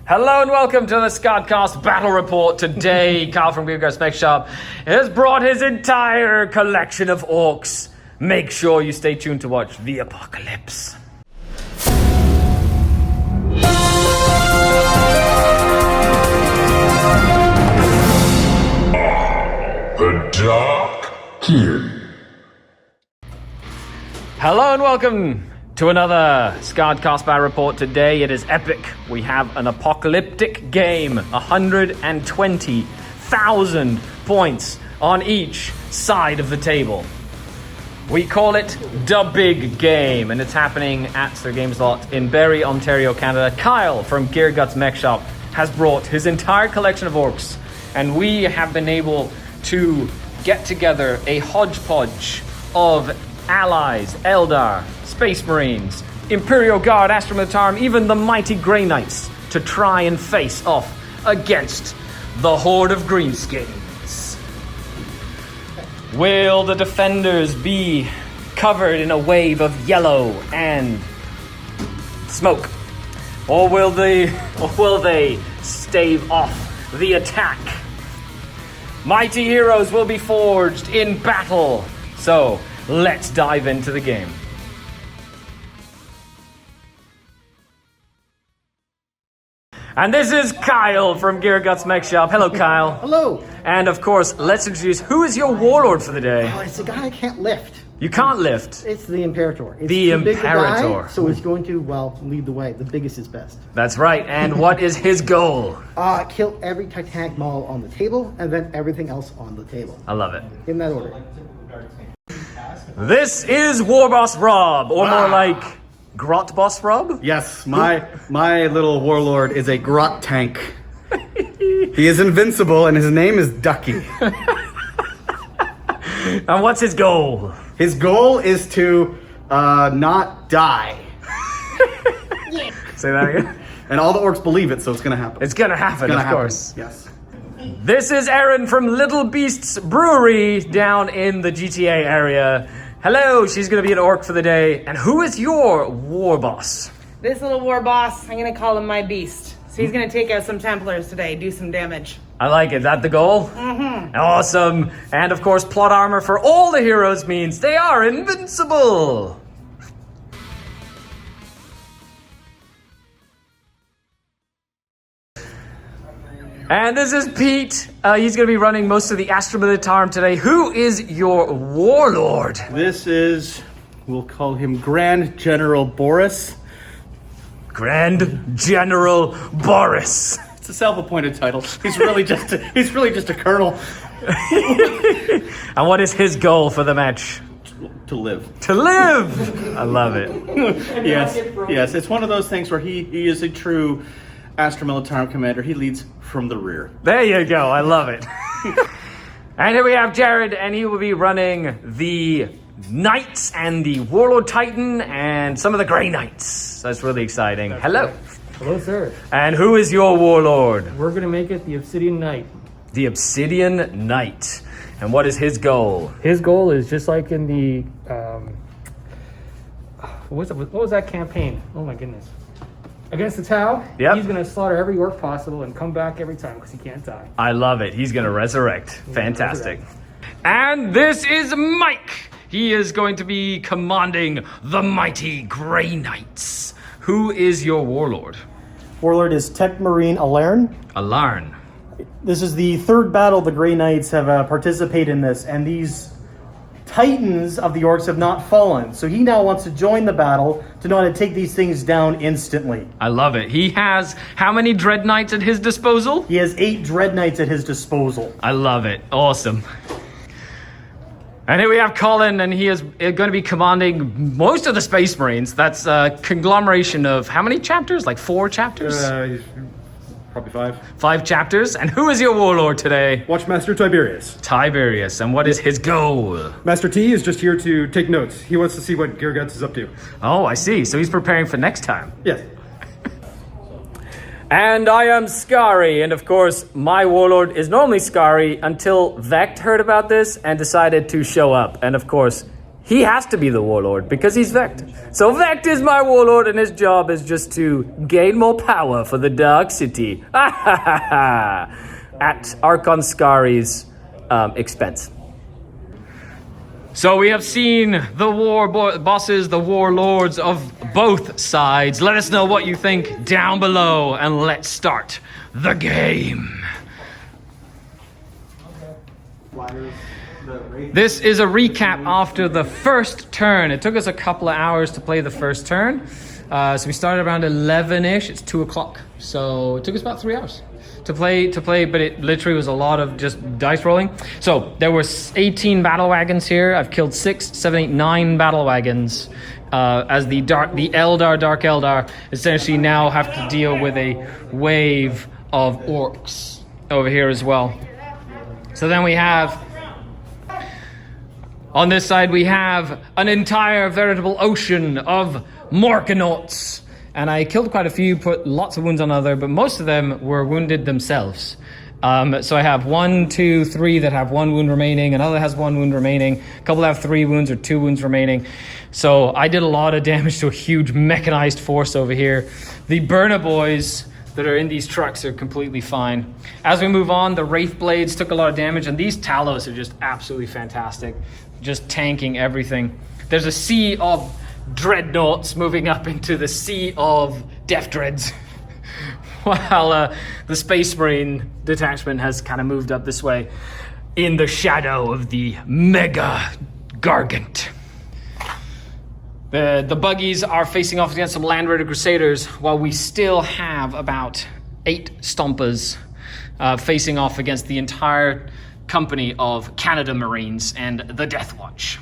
Hello and welcome to the SkaredCast Battle Report. Today, Kyle from SkaredCast Spec Shop has brought his entire collection of orcs. Make sure you stay tuned to watch the apocalypse. The Dark King. Hello and welcome to another SkaredCast Battle Report. Today it is epic. We have an apocalyptic game. 120,000 points on each side of the table. We call it the big game, and it's happening at Sir Games Lot in Barrie, Ontario, Canada. Kyle from SkaredCast Mech Shop has brought his entire collection of orcs, and we have been able to get together a hodgepodge of allies, Eldar, Space Marines, Imperial Guard, Astra Militarum, even the mighty Grey Knights to try and face off against the horde of greenskins. Will the defenders be covered in a wave of yellow and smoke? Or will they stave off the attack? Mighty heroes will be forged in battle. So, let's dive into the game. And this is Kyle from SkaredCast Mech Shop. Hello, Kyle. Hello. And of course, let's introduce who is your warlord for the day. Oh, it's a guy I can't lift. You can't lift. It's the Imperator. It's The too big a Imperator. guy, so he's going to, lead the way. The biggest is best. That's right. And what is his goal? Kill every Titanic model on the table, and then everything else on the table. I love it. In that order. This is War Boss Rob, or more like Grot Boss Rob. Yes, my little warlord is a grot tank. He is invincible, and his name is Ducky. And what's his goal? His goal is to not die. Say that again. And all the orcs believe it, so it's gonna happen. It's gonna happen, of course. Yes. This is Erin from Little Beasts Brewery down in the GTA area. Hello, she's gonna be an orc for the day. And who is your war boss? This little war boss, I'm gonna call him my beast. So he's gonna take out some Templars today, do some damage. I like it. Is that the goal? Mm-hmm. Awesome. And of course, plot armor for all the heroes means they are invincible. And this is Pete. He's going to be running most of the Astra Militarum today. Who is your warlord? This is, we'll call him Grand General Boris. Grand General Boris. It's a self-appointed title. He's really just a colonel. And what is his goal for the match? To live. To live! I love it. Yes. It's one of those things where he is a true Astra Militarum commander. He leads from the rear. There you go. I love it. And here we have Jared, and he will be running the Knights and the Warlord Titan and some of the Grey Knights. That's really exciting. Hello. Hello, sir. And who is your warlord? We're gonna make it the Obsidian Knight. The Obsidian Knight. And what is his goal? His goal is just like in the what was that campaign? Oh my goodness! Against the Tau, Yep. He's gonna slaughter every orc possible and come back every time because he can't die. I love it. He's going to resurrect. Fantastic. And this is Mike. He is going to be commanding the mighty Grey Knights. Who is your warlord? Warlord is Tech Marine Alarn. Alarn. This is the third battle the Grey Knights have participated in this, and these Titans of the Orcs have not fallen. So he now wants to join the battle to know how to take these things down instantly. I love it. He has how many Dread Knights at his disposal? He has 8 Dread Knights at his disposal. I love it. Awesome. And here we have Colin, and he is going to be commanding most of the Space Marines. That's a conglomeration of how many chapters? Like 4 chapters? Probably 5. 5 chapters. And who is your warlord today? Watchmaster Tiberius. Tiberius. And what is his goal? Master T is just here to take notes. He wants to see what SkaredCast is up to. Oh, I see. So he's preparing for next time. Yes. And I am Skari, and of course, my warlord is normally Skari until Vect heard about this and decided to show up. And of course, he has to be the Warlord because he's Vect. So Vect is my Warlord, and his job is just to gain more power for the Dark City. At Archon Skari's expense. So we have seen the bosses, the warlords of both sides. Let us know what you think down below, and let's start the game. This is a recap after the first turn. It took us a couple of hours to play the first turn. So we started around 11-ish. It's 2 o'clock. So it took us about 3 hours to play, but it literally was a lot of just dice rolling. So there were 18 battle wagons here. I've killed 6, 7, 8, 9 battle wagons. As the Dark Eldar essentially now have to deal with a wave of Orks over here as well. So then we have, on this side, we have an entire veritable ocean of Morkanauts. And I killed quite a few, put lots of wounds on other, but most of them were wounded themselves. So I have 1, 2, 3 that have 1 wound remaining, another has 1 wound remaining, a couple have 3 wounds or 2 wounds remaining. So I did a lot of damage to a huge mechanized force over here. The Burner Boys that are in these trucks are completely fine. As we move on, the Wraith Blades took a lot of damage, and these Talos are just absolutely fantastic, just tanking everything. There's a sea of Dreadnoughts moving up into the sea of Death Dreads, while the Space Marine detachment has kind of moved up this way in the shadow of the Mega Gargant. The buggies are facing off against some Land Raider Crusaders, while we still have about 8 Stompers facing off against the entire company of Canada Marines and the Death Watch.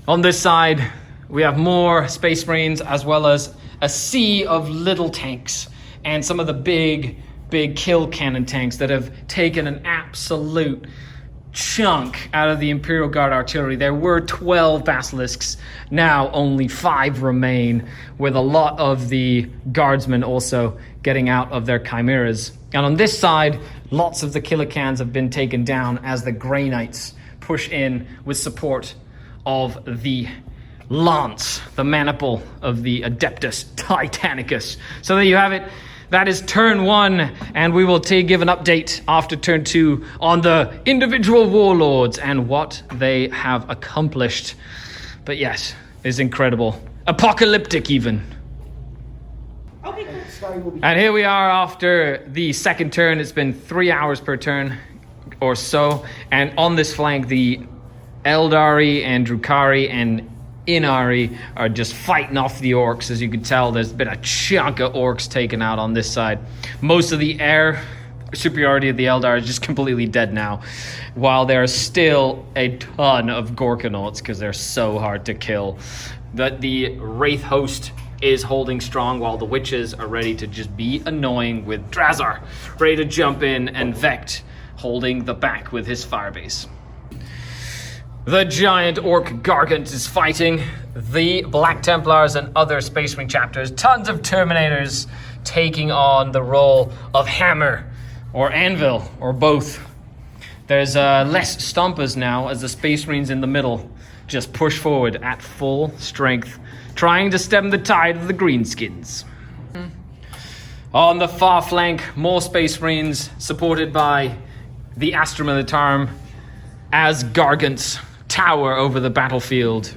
On this side, we have more Space Marines, as well as a sea of little tanks and some of the big kill cannon tanks that have taken an absolute chunk out of the Imperial Guard artillery. There were 12 basilisks, now only 5 remain, with a lot of the guardsmen also getting out of their chimeras. And on this side, lots of the killer cans have been taken down as the Grey Knights push in with support of the Lance, the maniple of the Adeptus Titanicus. So there you have it. That is turn 1, and we will give an update after turn 2 on the individual warlords and what they have accomplished. But yes, it's incredible. Apocalyptic even. Okay, cool. And here we are after the second turn. It's been 3 hours per turn or so. And on this flank, the Eldari and Drukhari and Inari are just fighting off the Orks. As you can tell, there's been a chunk of Orks taken out on this side. Most of the air superiority of the Eldar is just completely dead now, while there are still a ton of Gorkanauts because they're so hard to kill. The Wraith host is holding strong, while the Witches are ready to just be annoying, with Drazar ready to jump in, and Vect holding the back with his firebase. The giant Orc Gargant is fighting the Black Templars and other Space Marine chapters. Tons of Terminators taking on the role of Hammer or Anvil or both. There's less Stompers now, as the Space Marines in the middle just push forward at full strength, trying to stem the tide of the Greenskins. On the far flank, more Space Marines supported by the Astra Militarum as Gargants tower over the battlefield,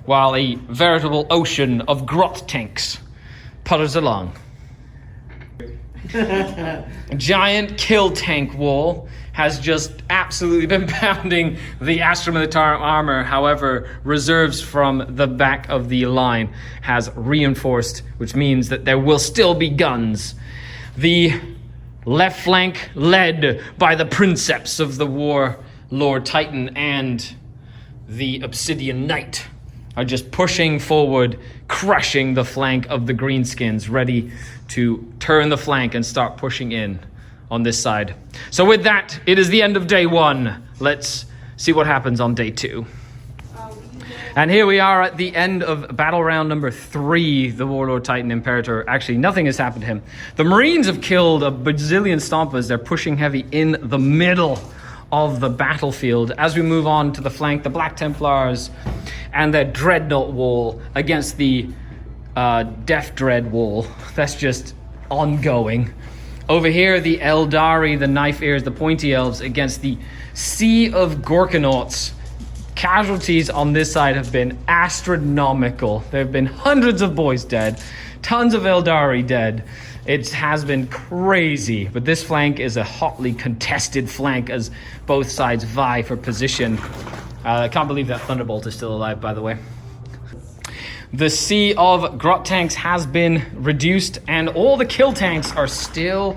while a veritable ocean of grot tanks putters along. A giant kill tank wall has just absolutely been pounding the Astra Militarum armor. However, reserves from the back of the line has reinforced, which means that there will still be guns. The left flank, led by the Princeps of the Warlord Titan and the Obsidian Knight, are just pushing forward, crushing the flank of the Greenskins, ready to turn the flank and start pushing in on this side. So with that, it is the end of day 1. Let's see what happens on day 2. And here we are at the end of battle round number 3. The Warlord Titan Imperator, actually nothing has happened to him. The Marines have killed a bazillion Stompers. They're pushing heavy in the middle of the battlefield. As we move on to the flank, the Black Templars and their Dreadnought wall against the Death Dread wall. That's just ongoing. Over here, the Eldari, the Knife Ears, the Pointy Elves against the Sea of Gorkanauts. Casualties on this side have been astronomical. There have been hundreds of boys dead, tons of Eldari dead. It has been crazy, but this flank is a hotly contested flank as both sides vie for position. I can't believe that Thunderbolt is still alive, by the way. The Sea of Grot tanks has been reduced, and all the kill tanks are still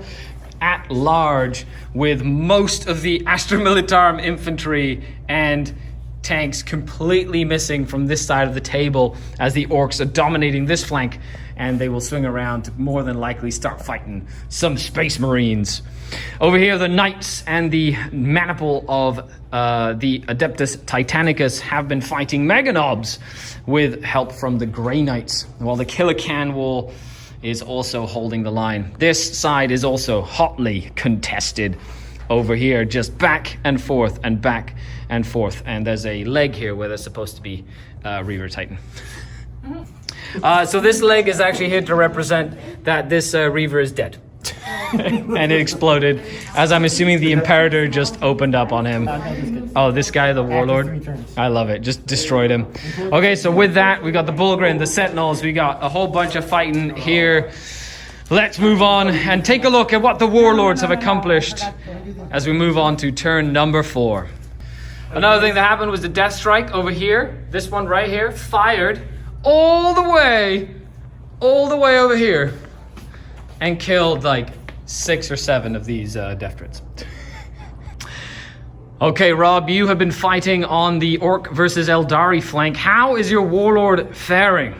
at large, with most of the Astra Militarum infantry and tanks completely missing from this side of the table as the Orks are dominating this flank, and they will swing around to more than likely start fighting some Space Marines. Over here, the Knights and the Maniple of the Adeptus Titanicus have been fighting Meganobs with help from the Grey Knights, while the Killican wall is also holding the line. This side is also hotly contested over here, just back and forth and back and forth. And there's a leg here where there's supposed to be Reaver Titan. So this leg is actually here to represent that this Reaver is dead. And it exploded, as I'm assuming the Imperator just opened up on him. Oh, this guy, the Warlord. I love it. Just destroyed him. Okay, so with that, we got the Bullgrin, the Sentinels. We got a whole bunch of fighting here. Let's move on and take a look at what the Warlords have accomplished as we move on to turn number 4. Another thing that happened was the Death Strike over here. This one right here fired all the way over here and killed like 6 or 7 of these Death Dreads. Okay, Rob, you have been fighting on the Ork versus Eldari flank. How is your Warlord faring?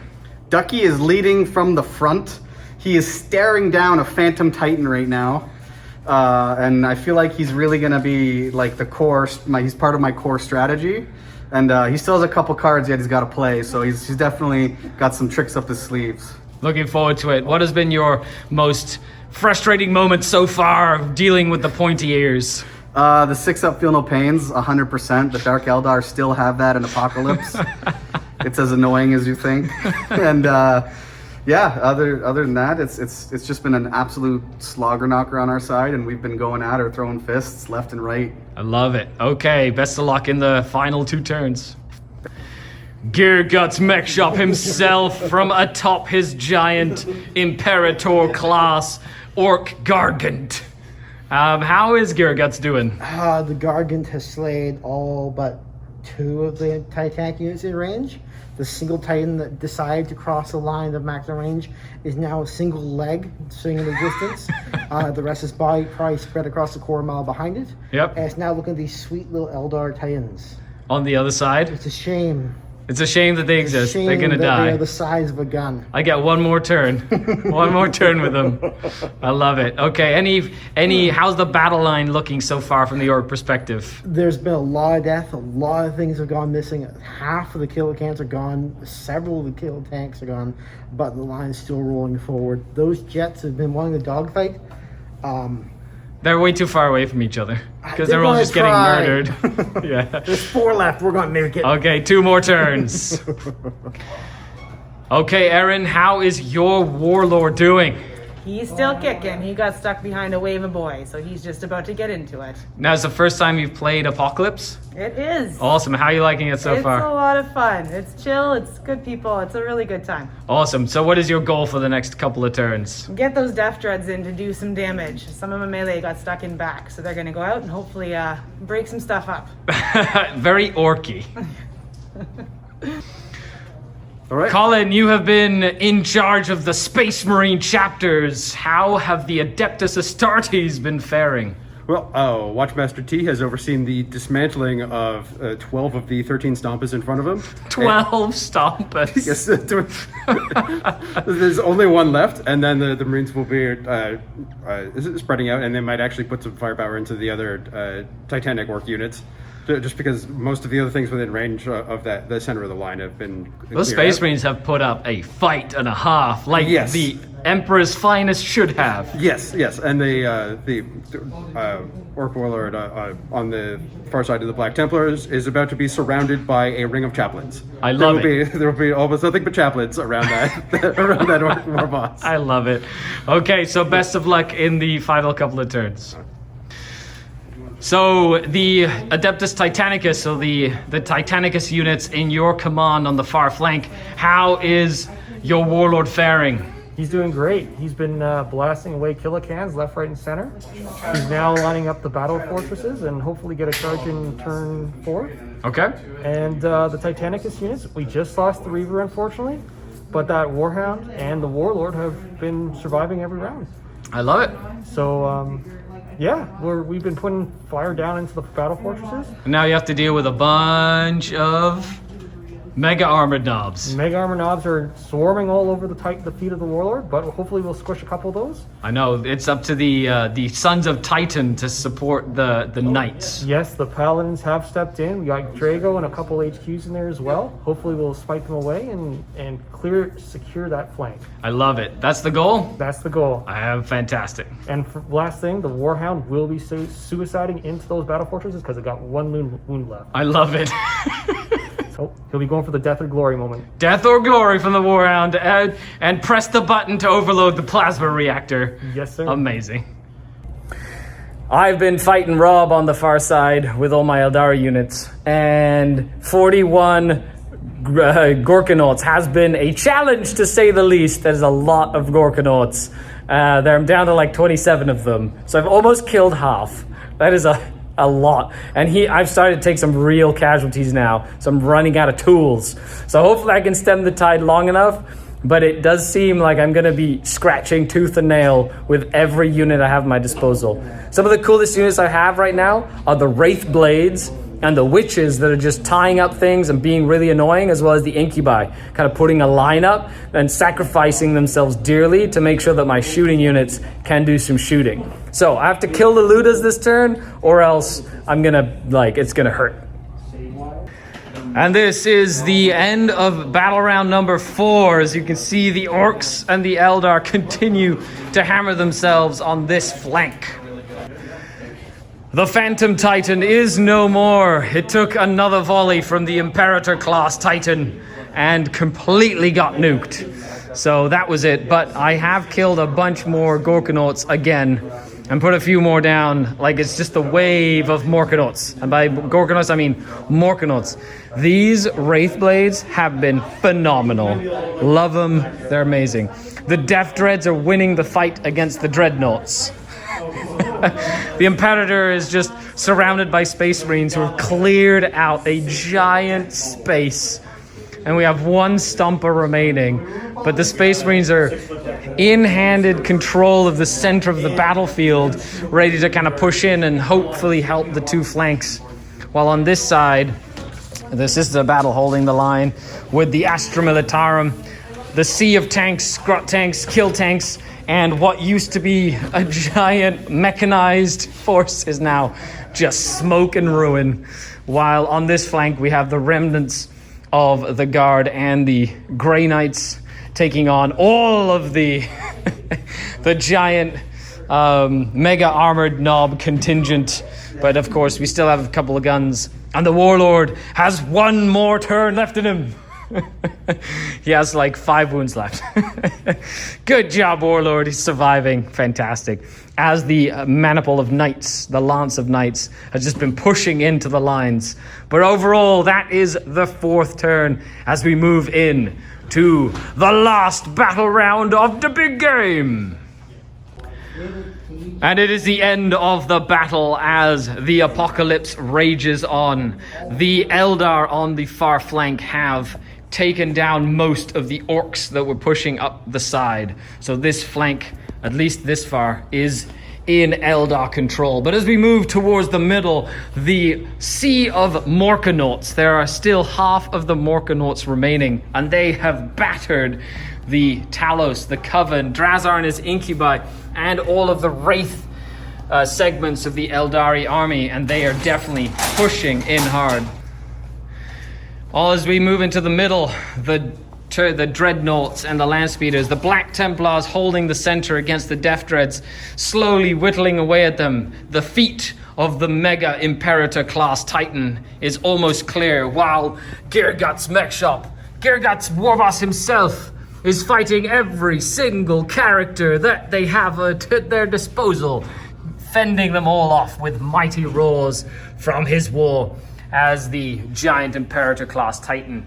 Ducky is leading from the front. He is staring down a Phantom Titan right now. And I feel like he's really going to be like the core, he's part of my core strategy. And he still has a couple cards yet he's got to play, so he's definitely got some tricks up his sleeves. Looking forward to it. What has been your most frustrating moment so far dealing with the pointy ears? The 6-up Feel No Pains, 100%. The Dark Eldar still have that in Apocalypse. It's as annoying as you think. And yeah, other than that, it's just been an absolute slogger knocker on our side, and we've been going at her, throwing fists left and right. I love it. Okay, best of luck in the final 2 turns. Gearguts Mech Shop himself from atop his giant Imperator class Ork Gargant. How is Gearguts doing? The Gargant has slayed all but 2 of the Titanic units in range. The single Titan that decided to cross the line of maximum range is now a single leg swinging the distance. The rest is body probably spread across the quarter mile behind it. Yep. And it's now looking at these sweet little Eldar Titans. On the other side? It's a shame. It's a shame that they exist. They're gonna die. They're the size of a gun. I get one more turn. One more turn with them. I love it. Okay, any how's the battle line looking so far from the Ork perspective? There's been a lot of death. A lot of things have gone missing. Half of the kill cans are gone. Several of the kill tanks are gone. But the line's still rolling forward. Those jets have been wanting to dogfight. They're way too far away from each other because they're all gonna just try. getting murdered. Yeah. There's 4 left. We're gonna make it. Okay, 2 more turns. Okay, Aaron, how is your Warlord doing? He's still kicking. He got stuck behind a wave of boys, so he's just about to get into it. Now, it's the first time you've played Apocalypse? It is. Awesome. How are you liking it so It's far? a lot of fun. It's chill. It's good people. It's a really good time. Awesome. So what is your goal for the next couple of turns? Get those Death Dreads in to do some damage. Some of them melee got stuck in back, so they're going to go out and hopefully break some stuff up. Very orky. All right. Colin, you have been in charge of the Space Marine chapters. How have the Adeptus Astartes been faring? Well, Watchmaster T has overseen the dismantling of 12 of the 13 Stompas in front of him. 12 Stompas. Yes, there's only 1 left, and then the Marines will be spreading out, and they might actually put some firepower into the other Titanic Ork units. Just because most of the other things within range of the center of the line have been Those cleared Space out. Marines have put up a fight and a half. Like Yes. the Emperor's finest should have. Yes, and the Orc Warlord on the far side of the Black Templars is about to be surrounded by a ring of chaplains. I love it. There will be almost nothing but chaplains around that around that Orc war boss. I love it. Okay, so best of luck in the final couple of turns. So the Adeptus Titanicus, so the Titanicus units in your command on the far flank, how is your Warlord faring? He's doing great. He's been blasting away killicans left, right, and center. He's now lining up the battle fortresses and hopefully get a charge in turn 4. Okay. And the Titanicus units, we just lost the Reaver, unfortunately, but that Warhound and the Warlord have been surviving every round. I love it. So, yeah, we've been putting fire down into the battle fortresses. And now you have to deal with a bunch of Mega Armored Knobs. Mega Armor Knobs are swarming all over the feet of the Warlord, but hopefully we'll squish a couple of those. I know, it's up to the Sons of Titan to support the Knights. Yes, the Paladins have stepped in. We got Drago and a couple HQs in there as well. Hopefully we'll spike them away and secure that flank. I love it. That's the goal? That's the goal. I am fantastic. And last thing, the Warhound will be suiciding into those battle fortresses because it got one wound left. I love it. So he'll be going for the death or glory moment. Death or glory from the Warhound, and press the button to overload the plasma reactor. Yes, sir. Amazing. I've been fighting Rob on the far side with all my Eldar units, and 41 Gorkanauts has been a challenge to say the least. There's a lot of Gorkanauts. I'm down to like 27 of them, so I've almost killed half. That is a lot. And I've started to take some real casualties now, so I'm running out of tools. So hopefully I can stem the tide long enough, but it does seem like I'm gonna be scratching tooth and nail with every unit I have at my disposal. Some of the coolest units I have right now are the Wraith Blades and the Witches that are just tying up things and being really annoying, as well as the Incubi, kind of putting a line up and sacrificing themselves dearly to make sure that my shooting units can do some shooting. So I have to kill the Ludas this turn, or else it's gonna hurt. And this is the end of battle round number 4. As you can see, the Orks and the Eldar continue to hammer themselves on this flank. The Phantom Titan is no more. It took another volley from the Imperator class Titan and completely got nuked. So that was it. But I have killed a bunch more Gorkanauts again and put a few more down. Like, it's just a wave of Morkanauts. And by Gorkanauts, I mean Morkanauts. These Wraith Blades have been phenomenal. Love them. They're amazing. The Death Dreads are winning the fight against the Dreadnoughts. The Imperator is just surrounded by Space Marines who have cleared out a giant space. And we have one Stomper remaining. But the Space Marines are in handed control of the center of the battlefield, ready to kind of push in and hopefully help the two flanks. While on this side, this is the battle holding the line with the Astra Militarum, the sea of tanks, Grot tanks, kill tanks, and what used to be a giant mechanized force is now just smoke and ruin. While on this flank, we have the remnants of the Guard and the Grey Knights taking on all of the the giant mega armored knob contingent. But of course, we still have a couple of guns. And the Warlord has one more turn left in him. He has like 5 wounds left. Good job, Warlord. He's surviving. Fantastic. As the maniple of knights, the lance of knights, has just been pushing into the lines. But overall, that is the 4th turn as we move in to the last battle round of the big game. And it is the end of the battle as the apocalypse rages on. The Eldar on the far flank have taken down most of the Orks that were pushing up the side. So this flank, at least this far, is in Eldar control. But as we move towards the middle, the sea of Morkanauts, there are still half of the Morkanauts remaining, and they have battered the Talos, the Coven, Drazar and his Incubi, and all of the Wraith segments of the Eldari army, and they are definitely pushing in hard. All as we move into the middle, the the dreadnoughts and the land speeders. The Black Templars holding the center against the Death Dreads, slowly whittling away at them. The feet of the Mega Imperator class Titan is almost clear, while Girgut's mech shop, Girgut's warboss himself, is fighting every single character that they have at their disposal, fending them all off with mighty roars from his war as the giant Imperator class Titan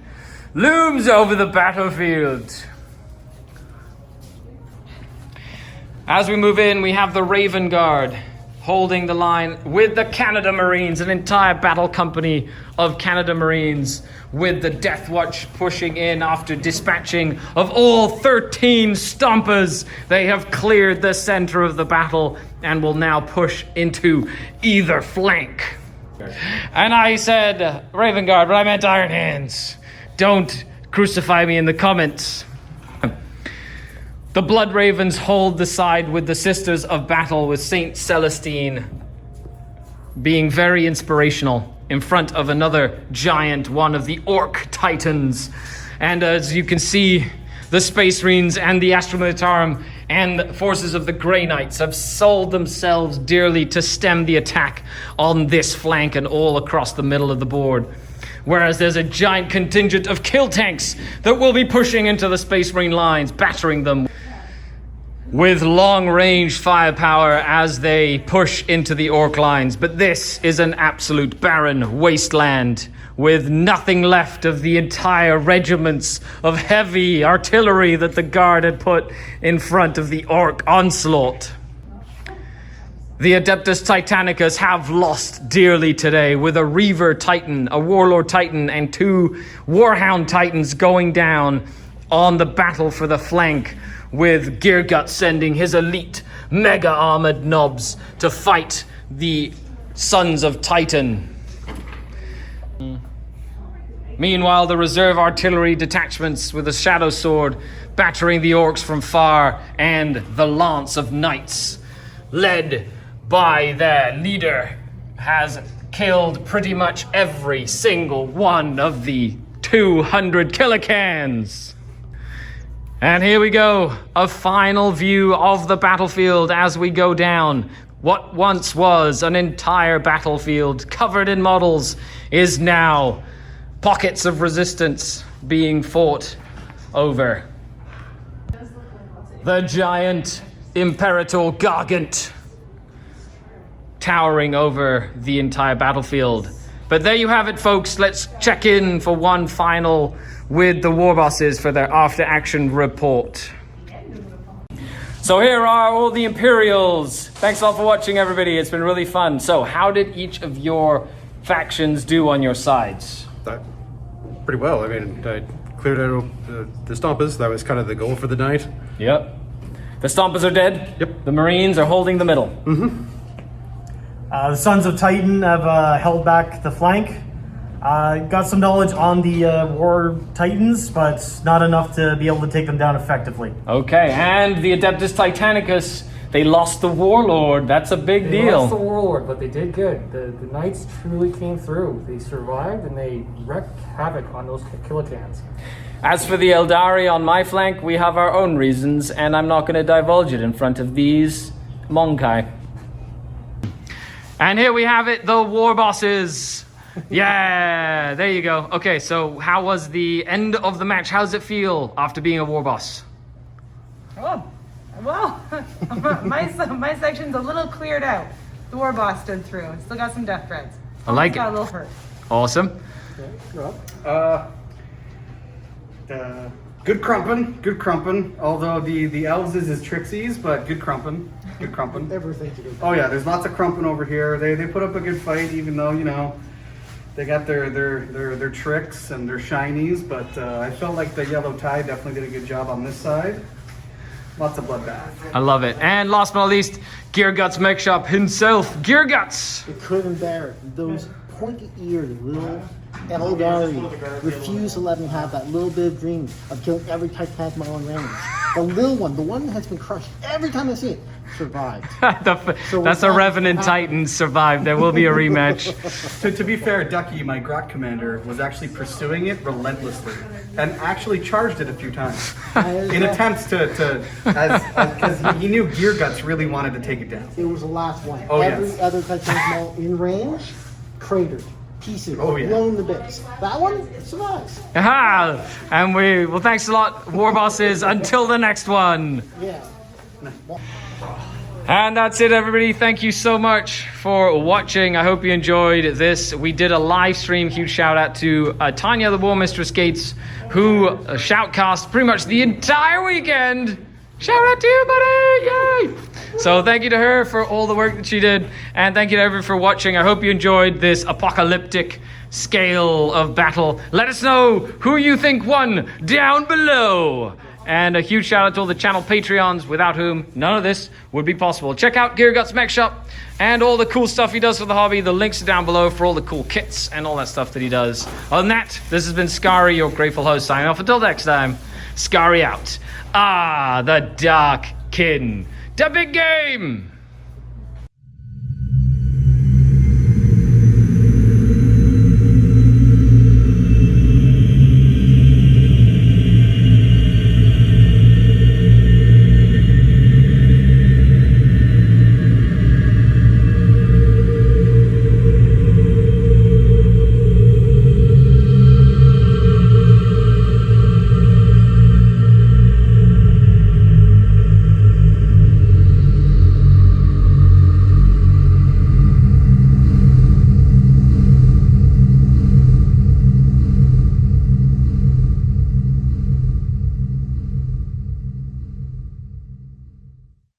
looms over the battlefield. As we move in, we have the Raven Guard holding the line with the Canada Marines, an entire battle company of Canada Marines, with the Death Watch pushing in after dispatching of all 13 Stompers. They have cleared the center of the battle and will now push into either flank. And I said Raven Guard, but I meant Iron Hands. Don't crucify me in the comments. The Blood Ravens hold the side with the Sisters of Battle, with Saint Celestine being very inspirational in front of another giant, one of the Orc Titans. And as you can see, the Space Marines and the Astra Militarum and the forces of the Grey Knights have sold themselves dearly to stem the attack on this flank and all across the middle of the board. Whereas there's a giant contingent of kill tanks that will be pushing into the Space Marine lines, battering them with long-range firepower as they push into the Orc lines. But this is an absolute barren wasteland with nothing left of the entire regiments of heavy artillery that the Guard had put in front of the Orc onslaught. The Adeptus Titanicus have lost dearly today, with a Reaver Titan, a Warlord Titan, and 2 Warhound Titans going down on the battle for the flank, with Girgut sending his elite mega armored knobs to fight the Sons of Titan. Meanwhile, the reserve artillery detachments with the Shadow Sword battering the Orcs from far, and the Lance of Knights, led by their leader, has killed pretty much every single one of the 200 kilocans. And here we go, a final view of the battlefield as we go down. What once was an entire battlefield covered in models is now pockets of resistance being fought over. The giant Imperator Gargant towering over the entire battlefield. But there you have it, folks. Let's check in for one final with the war bosses for their after-action report. So here are all the Imperials. Thanks a lot for watching, everybody. It's been really fun. So how did each of your factions do on your sides? Pretty well. I mean, I cleared out the Stompers. That was kind of the goal for the night. Yep. The Stompers are dead. Yep. The Marines are holding the middle. Mm-hmm. The Sons of Titan have held back the flank. Got some knowledge on the War Titans, but not enough to be able to take them down effectively. Okay, and the Adeptus Titanicus, they lost the Warlord. That's a big deal. They lost the Warlord, but they did good. The Knights truly came through. They survived, and they wreaked havoc on those kilocans. As for the Eldari on my flank, we have our own reasons, and I'm not going to divulge it in front of these Monkai. And here we have it, the war bosses. Yeah, there you go. Okay, so how was the end of the match? How does it feel after being a war boss? Oh, well, my section's a little cleared out. The war boss stood through. Still got some death threats. I like got it. a little hurt. Awesome. Good crumpin'. Although the elves is Trixies, but good crumpin'. Everything's a good. Oh yeah, there's lots of crumpin' over here. They put up a good fight, even though, you know, they got their tricks and their shinies, but I felt like the Yellow Tide definitely did a good job on this side. Lots of bloodbath. I love it. And last but not least, Gearguts Mech Shop himself, Gearguts. It couldn't bear it. Those pointy-eared little Eldar refuse to let me have that little bit of dream of killing every Titanic model in range. The little one, the one that has been crushed every time I see it, survived. That's a Revenant Titan survived. There will be a rematch. To be fair, Ducky, my Grot commander, was actually pursuing it relentlessly and actually charged it a few times in attempts because he knew Gear Guts really wanted to take it down. It was the last one. Oh, Every yes. other Titanic in range, cratered, pieces, Oh, yeah. blown to bits. That one survives. Aha! And thanks a lot, War Bosses. Until the next one. Yeah. And that's it, everybody. Thank you so much for watching. I hope you enjoyed this. We did a live stream. Huge shout out to Tanya the War Mistress Gates, who shoutcast pretty much the entire weekend. Shout out to you, buddy! Yay! So thank you to her for all the work that she did, and thank you to everyone for watching. I hope you enjoyed this apocalyptic scale of battle. Let us know who you think won down below. And a huge shout out to all the channel Patreons, without whom none of this would be possible. Check out Gear Guts Mech Shop and all the cool stuff he does for the hobby. The links are down below for all the cool kits and all that stuff that he does. Other than that, this has been Skari, your grateful host, signing off. Until next time, Skari out. The Dark Kin. The big game!